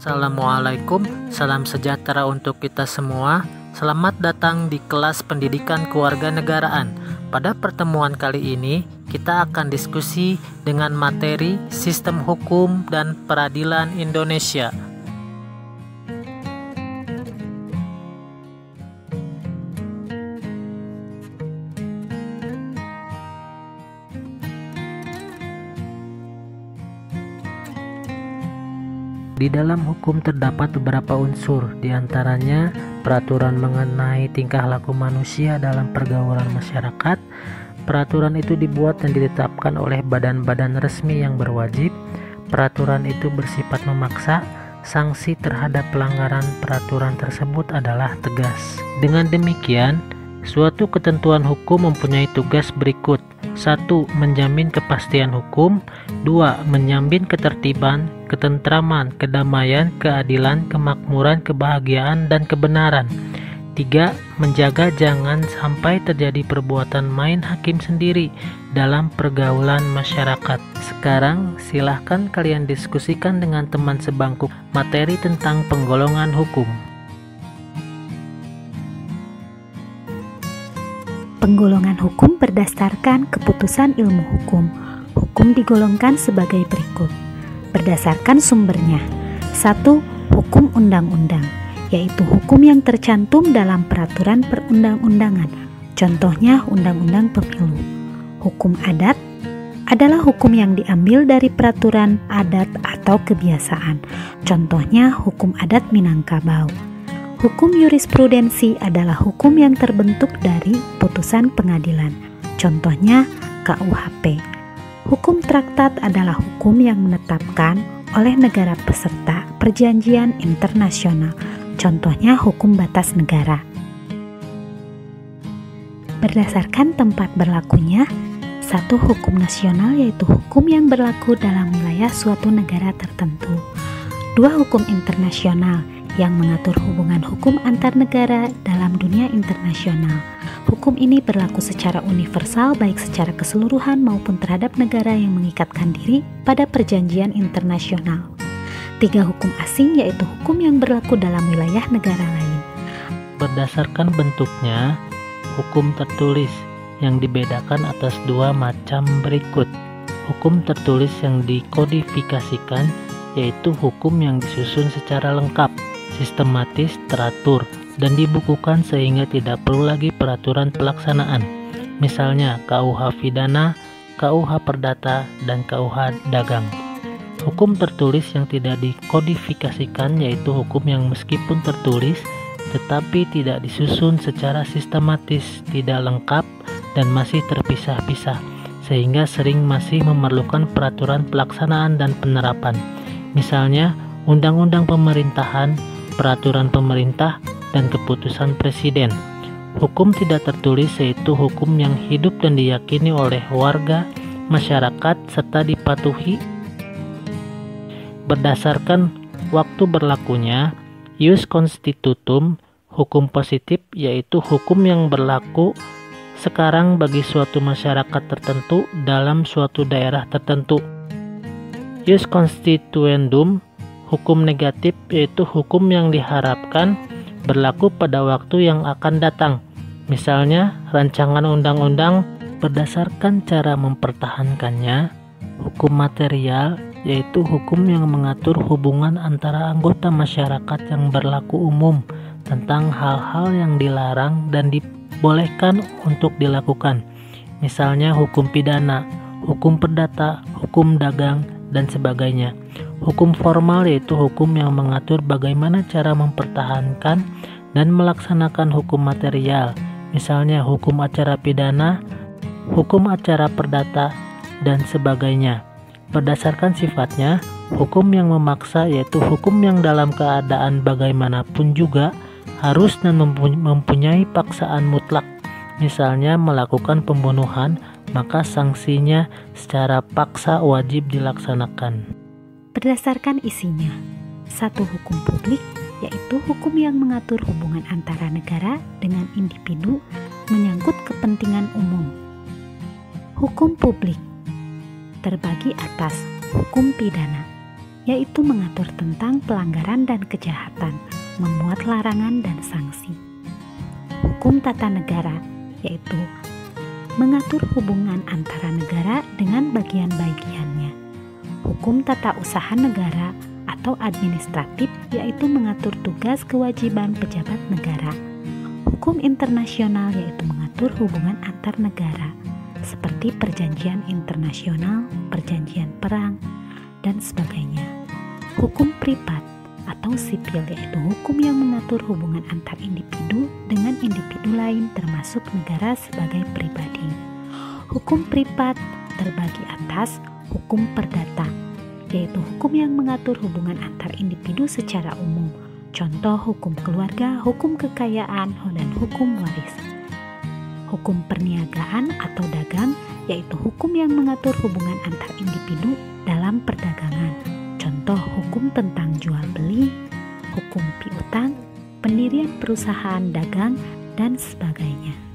Assalamualaikum, salam sejahtera untuk kita semua. Selamat datang di kelas pendidikan kewarganegaraan. Pada pertemuan kali ini, kita akan diskusi dengan materi Sistem Hukum dan Peradilan Indonesia. Di dalam hukum terdapat beberapa unsur, diantaranya peraturan mengenai tingkah laku manusia dalam pergaulan masyarakat. Peraturan itu dibuat dan ditetapkan oleh badan-badan resmi yang berwajib. Peraturan itu bersifat memaksa. Sanksi terhadap pelanggaran peraturan tersebut adalah tegas. Dengan demikian, suatu ketentuan hukum mempunyai tugas berikut. 1. Menjamin kepastian hukum. 2. Menjamin ketertiban, ketentraman, kedamaian, keadilan, kemakmuran, kebahagiaan, dan kebenaran. 3. Menjaga jangan sampai terjadi perbuatan main hakim sendiri dalam pergaulan masyarakat. Sekarang silahkan kalian diskusikan dengan teman sebangku materi tentang penggolongan hukum. Penggolongan hukum berdasarkan keputusan ilmu hukum. Hukum digolongkan sebagai berikut. Berdasarkan sumbernya. 1. Hukum undang-undang, yaitu hukum yang tercantum dalam peraturan perundang-undangan. Contohnya Undang-Undang Pemilu. Hukum adat adalah hukum yang diambil dari peraturan adat atau kebiasaan. Contohnya Hukum Adat Minangkabau. Hukum jurisprudensi adalah hukum yang terbentuk dari putusan pengadilan. Contohnya KUHP. Hukum traktat adalah hukum yang menetapkan oleh negara peserta perjanjian internasional. Contohnya hukum batas negara. Berdasarkan tempat berlakunya, 1. Hukum nasional, yaitu hukum yang berlaku dalam wilayah suatu negara tertentu. 2. Hukum internasional, yang mengatur hubungan hukum antar negara dalam dunia internasional. Hukum ini berlaku secara universal baik secara keseluruhan maupun terhadap negara yang mengikatkan diri pada perjanjian internasional. 3. Hukum asing, yaitu hukum yang berlaku dalam wilayah negara lain. Berdasarkan bentuknya, hukum tertulis yang dibedakan atas dua macam berikut. Hukum tertulis yang dikodifikasikan, yaitu hukum yang disusun secara lengkap, sistematis, teratur, dan dibukukan sehingga tidak perlu lagi peraturan pelaksanaan. Misalnya KUH Pidana, KUH Perdata, dan KUH Dagang. Hukum tertulis yang tidak dikodifikasikan yaitu hukum yang meskipun tertulis tetapi tidak disusun secara sistematis, tidak lengkap, dan masih terpisah-pisah, sehingga sering masih memerlukan peraturan pelaksanaan dan penerapan. Misalnya Undang-Undang Pemerintahan, Peraturan Pemerintah, dan Keputusan Presiden. Hukum tidak tertulis yaitu hukum yang hidup dan diyakini oleh warga, masyarakat, serta dipatuhi berdasarkan waktu berlakunya. Ius constitutum, hukum positif, yaitu hukum yang berlaku sekarang bagi suatu masyarakat tertentu dalam suatu daerah tertentu. Ius constituendum, hukum negatif, yaitu hukum yang diharapkan berlaku pada waktu yang akan datang. Misalnya, rancangan undang-undang. Berdasarkan cara mempertahankannya. Hukum material, yaitu hukum yang mengatur hubungan antara anggota masyarakat yang berlaku umum tentang hal-hal yang dilarang dan dibolehkan untuk dilakukan. Misalnya hukum pidana, hukum perdata, hukum dagang, dan sebagainya. Hukum formal yaitu hukum yang mengatur bagaimana cara mempertahankan dan melaksanakan hukum material, misalnya hukum acara pidana, hukum acara perdata, dan sebagainya. Berdasarkan sifatnya, hukum yang memaksa yaitu hukum yang dalam keadaan bagaimanapun juga harus dan mempunyai paksaan mutlak. Misalnya melakukan pembunuhan, maka sanksinya secara paksa wajib dilaksanakan. Berdasarkan isinya. 1. Hukum publik, yaitu hukum yang mengatur hubungan antara negara dengan individu menyangkut kepentingan umum. Hukum publik terbagi atas hukum pidana. yaitu mengatur tentang pelanggaran dan kejahatan, memuat larangan dan sanksi. Hukum tata negara, yaitu mengatur hubungan antara negara dengan bagian-bagiannya. Hukum tata usaha negara atau administratif, yaitu mengatur tugas kewajiban pejabat negara. Hukum internasional, yaitu mengatur hubungan antar negara, seperti perjanjian internasional, perjanjian perang, dan sebagainya. Hukum privat atau sipil, yaitu hukum yang mengatur hubungan antar individu dengan individu lain termasuk negara sebagai pribadi. Hukum privat terbagi atas hukum perdata, yaitu hukum yang mengatur hubungan antar individu secara umum. Contoh hukum keluarga, hukum kekayaan, dan hukum waris. Hukum perniagaan atau dagang, yaitu hukum yang mengatur hubungan antar individu dalam perdagangan. Contoh hukum tentang jual beli, hukum piutang, pendirian perusahaan dagang, dan sebagainya.